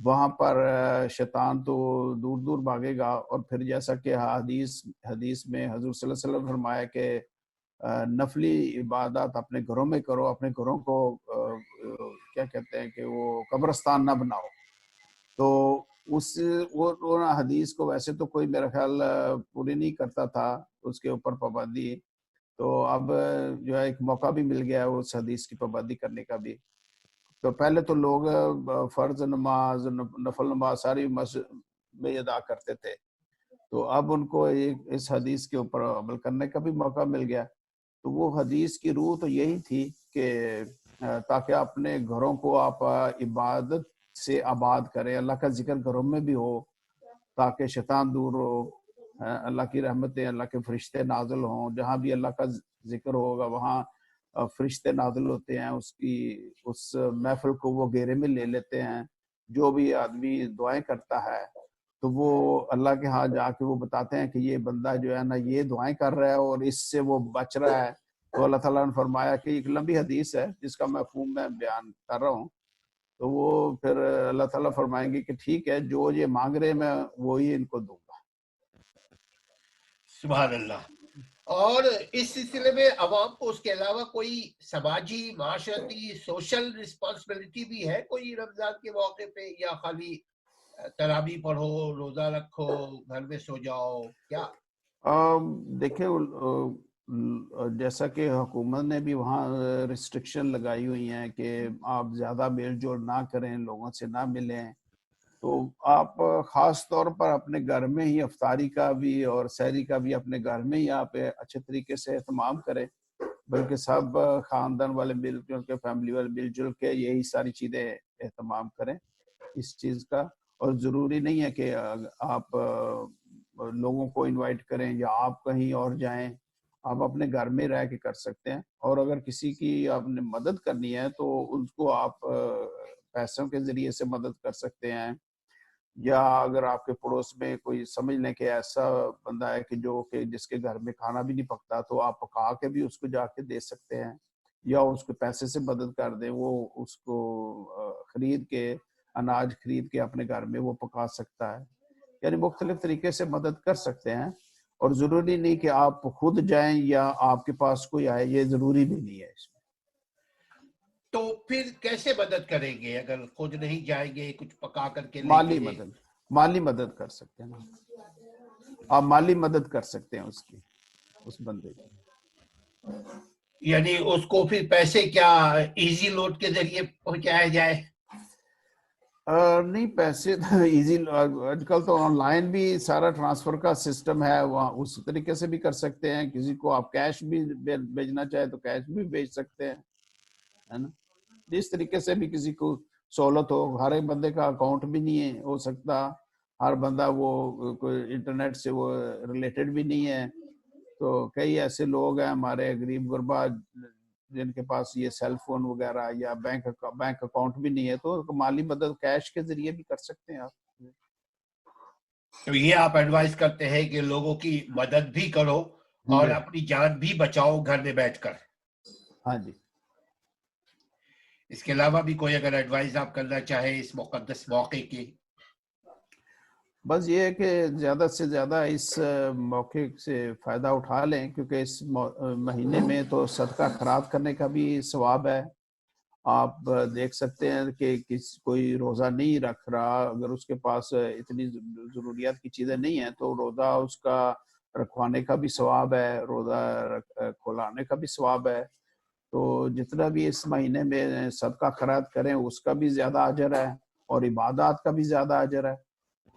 وہاں پر شیطان تو دور دور بھاگے گا. اور پھر جیسا کہ حدیث میں حضور صلی اللہ علیہ وسلم فرمایا کہ نفلی عبادات اپنے گھروں میں کرو, اپنے گھروں کو کیا کہتے ہیں کہ وہ قبرستان نہ بناؤ. تو وہ حدیث کو ویسے تو کوئی میرا خیال پوری نہیں کرتا تھا, اس کے اوپر پابندی. تو اب جو ہے ایک موقع بھی مل گیا ہے اس حدیث کی پابندی کرنے کا بھی. تو پہلے تو لوگ فرض نماز, نفل نماز ساری مسجد میں ادا کرتے تھے, تو اب ان کو اس حدیث کے اوپر عمل کرنے کا بھی موقع مل گیا. تو وہ حدیث کی روح تو یہی تھی کہ تاکہ اپنے گھروں کو آپ عبادت سے آباد کریں, اللہ کا ذکر گھروں میں بھی ہو تاکہ شیطان دور ہو, اللہ کی رحمتیں, اللہ کے فرشتے نازل ہوں. جہاں بھی اللہ کا ذکر ہوگا وہاں فرشتے نازل ہوتے ہیں, اس محفل کو وہ گھیرے میں لے لیتے ہیں. جو بھی آدمی دعائیں کرتا ہے تو وہ اللہ کے ہاں جا کے وہ بتاتے ہیں کہ یہ بندہ جو ہے نا یہ دعائیں کر رہا ہے اور اس سے وہ بچ رہا ہے. تو اللہ تعالیٰ نے فرمایا کہ ایک لمبی حدیث ہے جس کا مفہوم میں بیان کر رہا ہوں. تو وہ پھر اللہ تعالیٰ فرمائیں گے کہ ٹھیک ہے, جو یہ مانگ رہے میں وہی ان کو دوں گا. سبحان اللہ. اور اس سلسلے میں عوام کو اس کے علاوہ کوئی سماجی, معاشرتی, سوشل رسپانسبلٹی بھی ہے کوئی رمضان کے موقع پہ, یا خالی تراویح پڑھو, روزہ رکھو, گھر میں سو جاؤ, کیا؟ دیکھیں جیسا کہ حکومت نے بھی وہاں ریسٹرکشن لگائی ہوئی ہیں کہ آپ زیادہ میل جول نہ کریں, لوگوں سے نہ ملیں. تو آپ خاص طور پر اپنے گھر میں ہی افطاری کا بھی اور سحری کا بھی اپنے گھر میں ہی آپ اچھے طریقے سے اہتمام کریں, بلکہ سب خاندان والے مل جل کے, فیملی والے مل جل کے یہی ساری چیزیں اہتمام کریں اس چیز کا. اور ضروری نہیں ہے کہ آپ لوگوں کو انوائٹ کریں یا آپ کہیں اور جائیں, آپ اپنے گھر میں رہ کے کر سکتے ہیں. اور اگر کسی کی آپ نے مدد کرنی ہے تو اس کو آپ پیسوں کے ذریعے سے مدد کر سکتے ہیں, یا اگر آپ کے پڑوس میں کوئی سمجھ لیں کہ ایسا بندہ ہے کہ جس کے گھر میں کھانا بھی نہیں پکتا, تو آپ پکا کے بھی اس کو جا کے دے سکتے ہیں, یا اس کو پیسے سے مدد کر دیں, وہ اس کو خرید کے اناج خرید کے اپنے گھر میں وہ پکا سکتا ہے. یعنی مختلف طریقے سے مدد کر سکتے ہیں, اور ضروری نہیں کہ آپ خود جائیں یا آپ کے پاس کوئی آئے, یہ ضروری بھی نہیں ہے اس میں. تو پھر کیسے مدد کریں گے اگر خود نہیں جائیں گے, کچھ پکا کر کے لے مالی کے؟ مالی مدد کر سکتے ہیں, آپ مالی مدد کر سکتے ہیں اس بندے کی. یعنی اس کو پھر پیسے کیا ایزی لوڈ کے ذریعے پہنچایا جائے؟ نہیں, پیسے تو ایزی, آج کل تو آن لائن بھی سارا ٹرانسفر کا سسٹم ہے, وہاں اس طریقے سے بھی کر سکتے ہیں. کسی کو آپ کیش بھی بھیجنا چاہے تو کیش بھی بھیج سکتے ہیں, ہے نا. جس طریقے سے بھی کسی کو سہولت ہو. ہر ایک بندے کا اکاؤنٹ بھی نہیں ہو سکتا, ہر بندہ وہ کوئی انٹرنیٹ سے وہ ریلیٹڈ بھی نہیں ہے. تو کئی ایسے لوگ ہیں ہمارے غریب غربا جن کے پاس یہ سیل فون وغیرہ یا بینک اکاؤنٹ بھی نہیں ہے, تو مالی مدد کیش کے ذریعے بھی کر سکتے ہیں آپ. تو یہ آپ ایڈوائز کرتے ہیں کہ لوگوں کی مدد بھی کرو اور اپنی جان بھی بچاؤ گھر میں بیٹھ کر. ہاں جی. اس کے علاوہ بھی کوئی اگر ایڈوائز آپ کرنا چاہیں اس مقدس موقع کی؟ بس یہ ہے کہ زیادہ سے زیادہ اس موقع سے فائدہ اٹھا لیں, کیونکہ اس مہینے میں تو صدقہ خیرات کرنے کا بھی ثواب ہے. آپ دیکھ سکتے ہیں کہ کوئی روزہ نہیں رکھ رہا, اگر اس کے پاس اتنی ضروریات کی چیزیں نہیں ہیں تو روزہ اس کا رکھوانے کا بھی ثواب ہے, روزہ کھولانے کا بھی ثواب ہے. تو جتنا بھی اس مہینے میں صدقہ خیرات کریں اس کا بھی زیادہ اجر ہے, اور عبادات کا بھی زیادہ اجر ہے.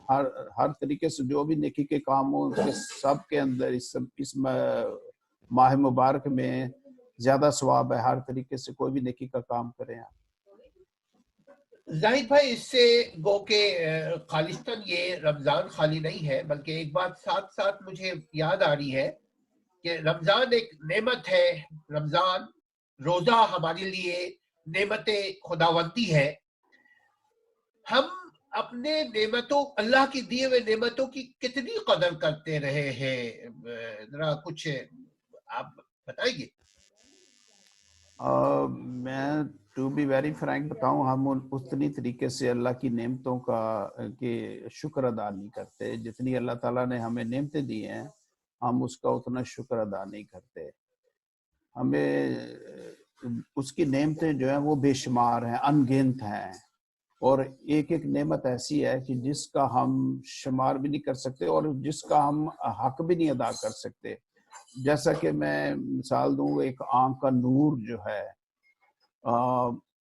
ہر طریقے سے جو بھی نیکی کے کام ہوں اس کے سب کے اندر اس ماہ مبارک میں زیادہ ثواب ہے. ہر طریقے سے کوئی بھی نیکی کا کام کریں آپ. زاہد بھائی, اس سے گو کہ خالصتاً یہ رمضان خالی نہیں ہے, بلکہ ایک بات ساتھ ساتھ مجھے یاد آ رہی ہے کہ رمضان ایک نعمت ہے. رمضان روزہ ہمارے لیے نعمت خداوندی ہے. ہم اپنے نعمتوں, اللہ کی دیے ہوئے نعمتوں کی کتنی قدر کرتے رہے ہیں؟ ذرا کچھ آپ بتائیں گے. میں ٹو بی ویری فرینک بتاؤں، ہم اتنی طریقے سے اللہ کی نعمتوں کا کہ شکر ادا نہیں کرتے. جتنی اللہ تعالیٰ نے ہمیں نعمتیں دی ہیں ہم اس کا اتنا شکر ادا نہیں کرتے. ہمیں اس کی نعمتیں جو ہیں وہ بے شمار ہیں، ان گنت ہیں، اور ایک ایک نعمت ایسی ہے کہ جس کا ہم شمار بھی نہیں کر سکتے اور جس کا ہم حق بھی نہیں ادا کر سکتے. جیسا کہ میں مثال دوں، ایک آنکھ کا نور جو ہے،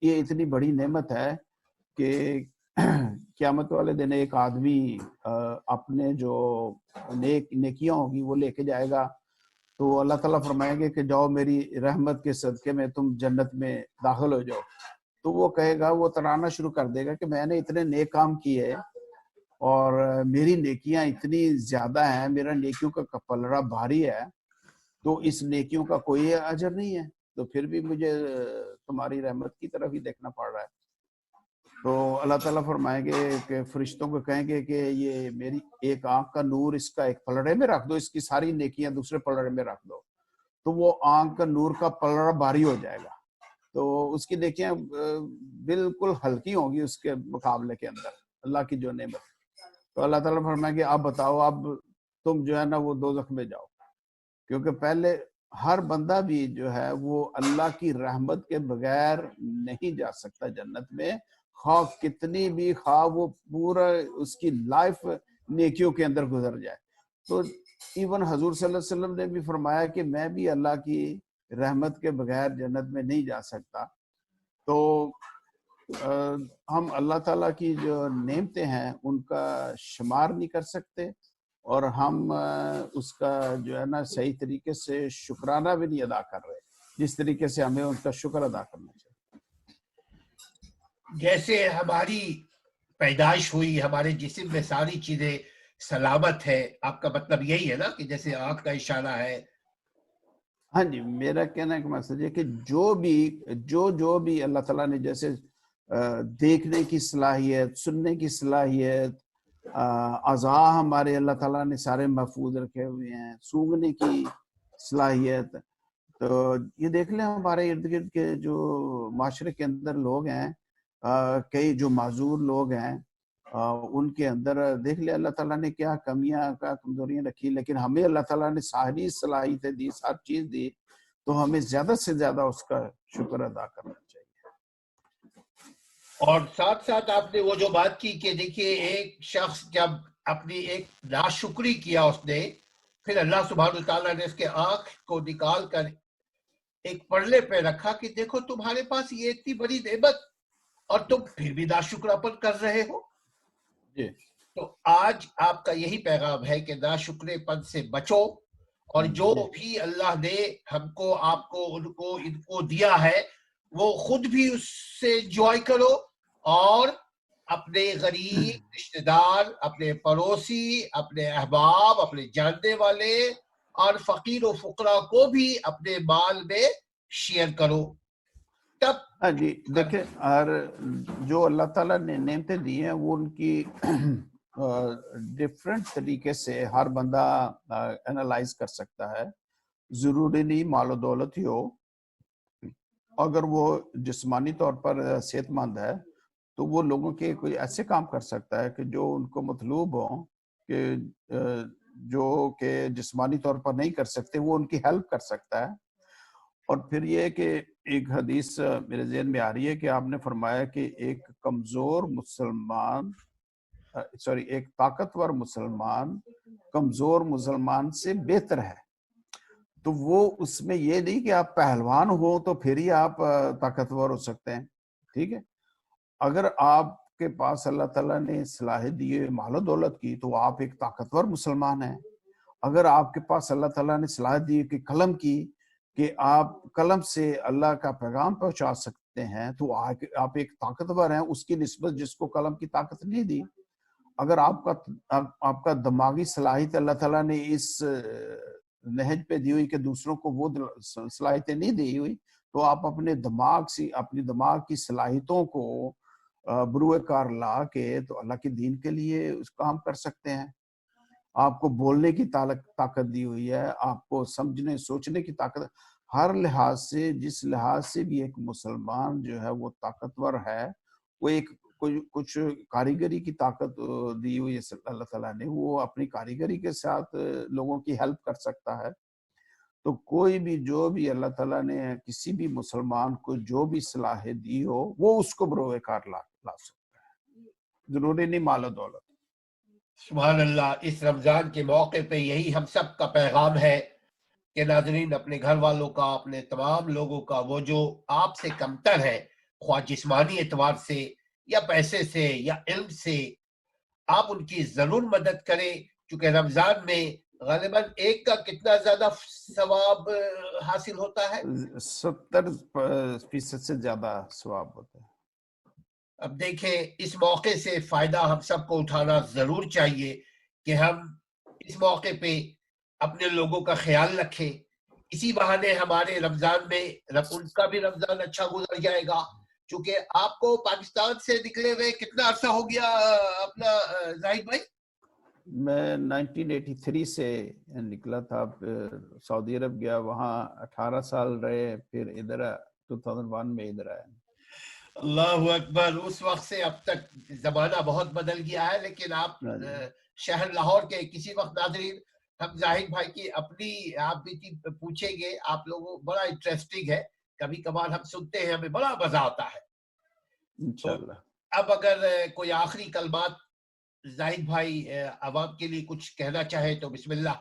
یہ اتنی بڑی نعمت ہے کہ قیامت والے دن ایک آدمی اپنے جو نیکیاں ہوگی وہ لے کے جائے گا، تو اللہ تعالیٰ فرمائیں گے کہ جاؤ میری رحمت کے صدقے میں تم جنت میں داخل ہو جاؤ. تو وہ کہے گا، وہ ترانا شروع کر دے گا کہ میں نے اتنے نیک کام کیے اور میری نیکیاں اتنی زیادہ ہیں، میرا نیکیوں کا پلڑا بھاری ہے، تو اس نیکیوں کا کوئی اجر نہیں ہے، تو پھر بھی مجھے تمہاری رحمت کی طرف ہی دیکھنا پڑ رہا ہے. تو اللہ تعالیٰ فرمائیں گے کہ فرشتوں کو کہیں گے کہ یہ میری ایک آنکھ کا نور اس کا ایک پلڑے میں رکھ دو، اس کی ساری نیکیاں دوسرے پلڑے میں رکھ دو. تو وہ آنکھ کا نور کا پلڑا بھاری ہو جائے گا، تو اس کی نیکیاں بالکل ہلکی ہوں گی اس کے مقابلے کے اندر اللہ کی جو نعمت. تو اللہ تعالیٰ فرمائیں گے اب بتاؤ، اب تم جو ہے نا وہ دوزخ میں جاؤ. کیونکہ پہلے ہر بندہ بھی جو ہے وہ اللہ کی رحمت کے بغیر نہیں جا سکتا جنت میں، خواہ کتنی بھی، خواہ وہ پورا اس کی لائف نیکیوں کے اندر گزر جائے. تو ایون حضور صلی اللہ علیہ وسلم نے بھی فرمایا کہ میں بھی اللہ کی رحمت کے بغیر جنت میں نہیں جا سکتا. تو ہم اللہ تعالیٰ کی جو نعمتیں ہیں ان کا شمار نہیں کر سکتے، اور ہم اس کا جو ہے نا صحیح طریقے سے شکرانہ بھی نہیں ادا کر رہے جس طریقے سے ہمیں ان کا شکر ادا کرنا چاہیے. جیسے ہماری پیدائش ہوئی، ہمارے جسم میں ساری چیزیں سلامت ہے، آپ کا مطلب یہی ہے نا کہ جیسے آنکھ کا اشارہ ہے؟ ہاں جی، میرا کہنا کا مقصد ہے کہ جو بھی اللہ تعالیٰ نے جیسے دیکھنے کی صلاحیت، سننے کی صلاحیت، اعضاء ہمارے اللہ تعالیٰ نے سارے محفوظ رکھے ہوئے ہیں، سونگھنے کی صلاحیت. تو یہ دیکھ لیں ہمارے ارد گرد کے جو معاشرے کے اندر لوگ ہیں، کئی جو معذور لوگ ہیں، ان کے اندر دیکھ لیں اللہ تعالیٰ نے کیا کمیاں کا کمزوریاں رکھی، لیکن ہمیں اللہ تعالیٰ نے ساری صلاحیتیں دی، ساری چیز دی، تو ہمیں زیادہ سے زیادہ اس کا شکر ادا کرنا چاہیے. اور ساتھ ساتھ آپ نے وہ جو بات کی کہ دیکھیے ایک شخص جب اپنی ایک ناشکری کیا اس نے، پھر اللہ سبحانہ وتعالیٰ نے اس کے آنکھ کو نکال کر ایک پرلے پہ رکھا کہ دیکھو تمہارے پاس یہ اتنی بڑی نعمت اور تم پھر بھی ناشکراپن کر رہے ہو. جی. تو آج آپ کا یہی پیغام ہے کہ ناشکرے پن سے بچو، اور جو بھی اللہ نے ہم کو، آپ کو، ان کو دیا ہے وہ خود بھی اس سے انجوائے کرو، اور اپنے غریب رشتہ دار، اپنے پڑوسی، اپنے احباب، اپنے جاننے والے اور فقیر و فقراء کو بھی اپنے مال میں شیئر کرو. تب ہاں جی، دیکھیں جو اللہ تعالیٰ نے نعمتیں دی ہیں وہ ان کی ڈفرینٹ طریقے سے ہر بندہ انالائز کر سکتا ہے. ضروری نہیں مال و دولت ہی ہو، اگر وہ جسمانی طور پر صحت مند ہے تو وہ لوگوں کے کوئی ایسے کام کر سکتا ہے کہ جو ان کو مطلوب ہوں، کہ جو کہ جسمانی طور پر نہیں کر سکتے، وہ ان کی ہیلپ کر سکتا ہے. اور پھر یہ کہ ایک حدیث میرے ذہن میں آ رہی ہے کہ آپ نے فرمایا کہ ایک کمزور مسلمان، ایک طاقتور مسلمان کمزور مسلمان سے بہتر ہے. تو وہ اس میں یہ نہیں کہ آپ پہلوان ہو تو پھر ہی آپ طاقتور ہو سکتے ہیں. ٹھیک ہے، اگر آپ کے پاس اللہ تعالیٰ نے صلاحیت دی ہے مال و دولت کی تو آپ ایک طاقتور مسلمان ہیں. اگر آپ کے پاس اللہ تعالیٰ نے صلاحیت دی کہ قلم کی، کہ آپ قلم سے اللہ کا پیغام پہنچا سکتے ہیں، تو آپ ایک طاقتور ہیں اس کی نسبت جس کو قلم کی طاقت نہیں دی. اگر آپ کا دماغی صلاحیت اللہ تعالیٰ نے اس نہج پہ دی ہوئی کہ دوسروں کو وہ صلاحیتیں نہیں دی ہوئی، تو آپ اپنے دماغ کی صلاحیتوں کو بروئے کار لا کے تو اللہ کے دین کے لیے اس کام کر سکتے ہیں. آپ کو بولنے کی طاقت دی ہوئی ہے، آپ کو سمجھنے سوچنے کی طاقت. ہر لحاظ سے، جس لحاظ سے بھی ایک مسلمان جو ہے وہ طاقتور ہے، وہ ایک کچھ کاریگری کی طاقت دی ہوئی ہے اللہ تعالیٰ نے، وہ اپنی کاریگری کے ساتھ لوگوں کی ہیلپ کر سکتا ہے. تو کوئی بھی جو بھی اللہ تعالیٰ نے کسی بھی مسلمان کو جو بھی صلاحیت دی ہو وہ اس کو بروئے کار لا سکتا ہے، ضروری نہیں مال و دولت. سبحان اللہ. اس رمضان کے موقع پہ یہی ہم سب کا پیغام ہے کہ ناظرین اپنے گھر والوں کا، اپنے تمام لوگوں کا، وہ جو آپ سے کمتر ہے خواہ جسمانی اعتبار سے یا پیسے سے یا علم سے، آپ ان کی ضرور مدد کریں، چونکہ رمضان میں غالباً ایک کا کتنا زیادہ ثواب حاصل ہوتا ہے؟ 70% سے زیادہ ثواب ہوتا ہے. اب دیکھیں اس موقع سے فائدہ ہم سب کو اٹھانا ضرور چاہیے کہ ہم اس موقع پہ اپنے لوگوں کا خیال رکھیں. اسی بہانے ہمارے رمضان میں ان کا بھی رمضان اچھا گزر جائے گا. چونکہ آپ کو پاکستان سے نکلے ہوئے کتنا عرصہ ہو گیا اپنا زاہد بھائی؟ میں 1983 سے نکلا تھا، سعودی عرب گیا، وہاں 18 سال رہے، پھر ادھر 2001 میں ادھر آیا. اللہ اکبر. اس وقت سے اب تک زمانہ بہت بدل گیا ہے، لیکن آپ شہر لاہور کے کسی وقت ناظرین ہم زاہد بھائی کی اپنی آپ بھی پوچھیں گے. آپ لوگوں بڑا انٹرسٹنگ ہے، کبھی کبھار ہم سنتے ہیں، ہمیں بڑا مزہ آتا ہے. انشاءاللہ. اب اگر کوئی آخری کلمات زاہد بھائی عوام کے لیے کچھ کہنا چاہے تو بسم اللہ.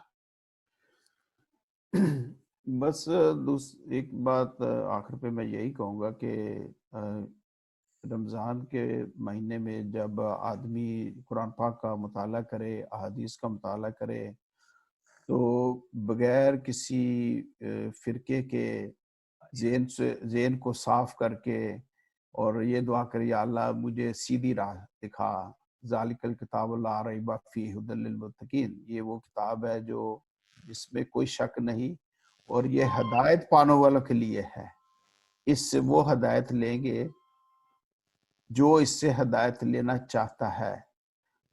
بس ایک بات آخر پہ میں یہی کہوں گا کہ رمضان کے مہینے میں جب آدمی قرآن پاک کا مطالعہ کرے، احادیث کا مطالعہ کرے، تو بغیر کسی فرقے کے ذہن کو صاف کر کے اور یہ دعا کرے یا اللہ مجھے سیدھی راہ دکھا، ذالک الکتاب لا ریب فیہ ھدی للمتقین، یہ وہ کتاب ہے جو جس میں کوئی شک نہیں اور یہ ہدایت پانے والوں کے لیے ہے. اس سے وہ ہدایت لیں گے جو اس سے ہدایت لینا چاہتا ہے.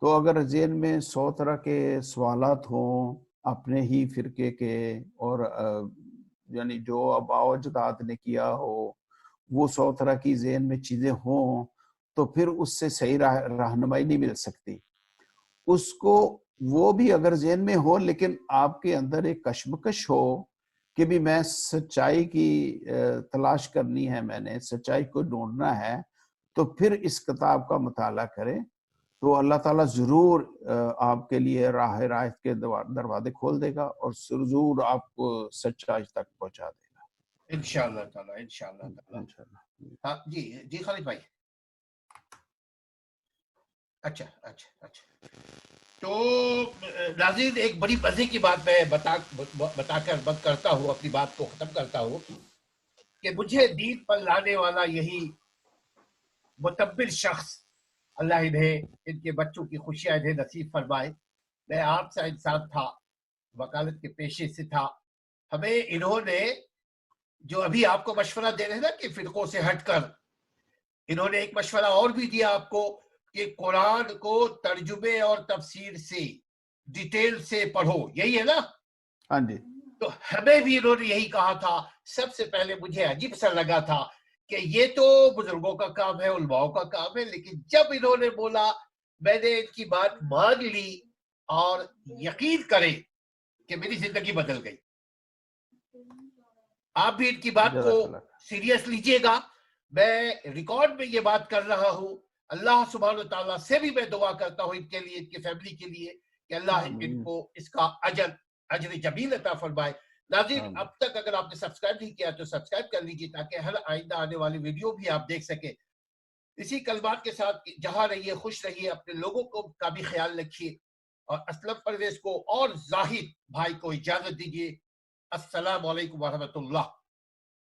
تو اگر ذہن میں 100 طرح کے سوالات ہوں اپنے ہی فرقے کے، اور یعنی جو آباء و اجداد نے کیا ہو، وہ 100 طرح کی ذہن میں چیزیں ہوں، تو پھر اس سے صحیح رہنمائی نہیں مل سکتی. اس کو وہ بھی اگر ذہن میں ہو، لیکن آپ کے اندر ایک کشمکش ہو کہ بھی میں سچائی کی تلاش کرنی ہے، میں نے سچائی کو ڈھونڈنا ہے، تو پھر اس کتاب کا مطالعہ کریں، تو اللہ تعالیٰ ضرور آپ کے لیے راہ ہدایت کے دروازے کھول دے گا اور ضرور آپ کو سچائی تک پہنچا دے گا انشاءاللہ تعالیٰ. انشاءاللہ تعالیٰ. ہاں جی خالد بھائی. اچھا. تو ناظرین ایک بڑی مزے کی بات میں بتا کر بند کرتا ہوں، اپنی بات کو ختم کرتا ہوں کہ مجھے دین پر لانے والا یہی متبر شخص اللہ انہیں ان کے بچوں کی خوشیاں انہیں نصیب فرمائے. میں عام سا انسان تھا، وکالت کے پیشے سے تھا. ہمیں انہوں نے جو ابھی آپ کو مشورہ دے رہے ہیں نا کہ فرقوں سے ہٹ کر، انہوں نے ایک مشورہ اور بھی دیا آپ کو کہ قرآن کو ترجمے اور تفسیر سے ڈیٹیل سے پڑھو. یہی ہے نا؟ ہاں جی. تو ہمیں بھی انہوں نے یہی کہا تھا. سب سے پہلے مجھے عجیب سا لگا تھا کہ یہ تو بزرگوں کا کام ہے، علماؤں کا کام ہے، لیکن جب انہوں نے بولا میں نے ان کی بات مان لی اور یقین کریں کہ میری زندگی بدل گئی. آپ بھی ان کی بات کو سیریس لیجئے گا. میں ریکارڈ میں یہ بات کر رہا ہوں. اللہ سبحانہ وتعالیٰ سے بھی میں دعا کرتا ہوں ان کے لیے، ان کی فیملی کے لیے، کہ اللہ ان کو اس کا اجر جمیل عطا فرمائے. ناظرین اب تک اگر آپ نے سبسکرائب نہیں کیا تو سبسکرائب کر لیجیے تاکہ ہر آئندہ آنے والی ویڈیو بھی آپ دیکھ سکیں. اسی کلمات کے ساتھ جہاں رہیے خوش رہیے، اپنے لوگوں کو کا بھی خیال رکھیے، اور اسلم پرویز کو اور زاہد بھائی کو اجازت دیجیے. السلام علیکم ورحمۃ اللہ.